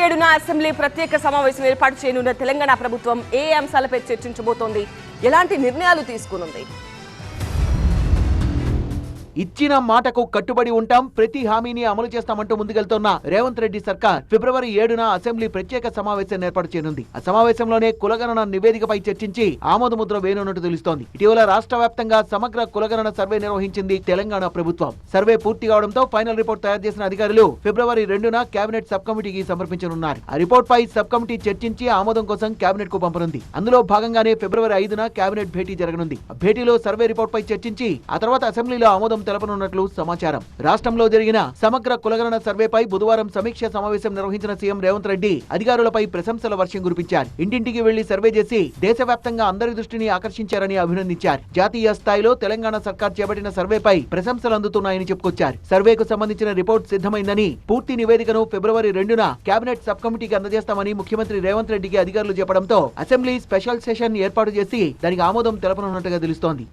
7న assembly ప్రత్యేక సమావేశం ఏర్పాటు చేయనున్న తెలంగాణ ప్రభుత్వం ఏ అంశాలపై చర్చించబోతోంది, ఎలాంటి నిర్ణయాలు తీసుకునుంది? ఇచ్చిన మాటకు కట్టుబడి ఉంటాం, ప్రతి హామీని అమలు చేస్తామంటూ ముందుకెళ్తున్న రేవంత్ రెడ్డి సర్కార్ ఫిబ్రవరి 7న అసెంబ్లీ ప్రత్యేక సమావేశాన్ని ఏర్పాటు చేయనుంది. ఆ సమావేశంలోనే కులగణన నివేదికపై చర్చించి ఆమోదముద్ర వేయనున్నట్టు తెలుస్తోంది. ఇటీవల రాష్ట్ర వ్యాప్తంగా సమగ్ర కులగణన సర్వే నిర్వహించింది తెలంగాణ ప్రభుత్వం. సర్వే పూర్తి కావడంతో ఫైనల్ రిపోర్ట్ తయారు చేసిన అధికారులు ఫిబ్రవరి 2న కేబినెట్ సబ్ కమిటీకి సమర్పించనున్నారు. ఆ రిపోర్ట్ పై సబ్ కమిటీ చర్చించి ఆమోదం కోసం కేబినెట్ కు పంపనుంది. అందులో భాగంగానే ఫిబ్రవరి 5న కేబినెట్ భేటీ జరగనుంది. ఆ భేటీలో సర్వే రిపోర్ట్ పై చర్చించి ఆ తర్వాత అసెంబ్లీలో ఆమోదం తెలపనున్నట్లు సమాచారం. రాష్ట్రంలో జరిగిన సమగ్ర కులగణన సర్వేపై బుధవారం సమీక్ష సమావేశం నిర్వహించిన సీఎం రేవంత్ రెడ్డి అధికారులపై ప్రశంసల వర్షం కురిపించారు. ఇంటింటికి వెళ్లి సర్వే చేసి దేశవ్యాప్తంగా అందరి దృష్టిని ఆకర్షించారని అభినందించారు. జాతీయ స్థాయిలో తెలంగాణ సర్కార్ చేపట్టిన సర్వేపై ప్రశంసలు అందుతున్నాయని చెప్పుకొచ్చారు. సర్వేకు సంబంధించిన రిపోర్ట్ సిద్ధమైందని, పూర్తి నివేదికను ఫిబ్రవరి 2న కేబినెట్ సబ్ కమిటీకి అందజేస్తామని ముఖ్యమంత్రి రేవంత్ రెడ్డికి అధికారులు చెప్పడంతో అసెంబ్లీ స్పెషల్ సెషన్ ఏర్పాటు చేసి దానికి ఆమోదం తెలపనున్నట్టుగా తెలుస్తోంది.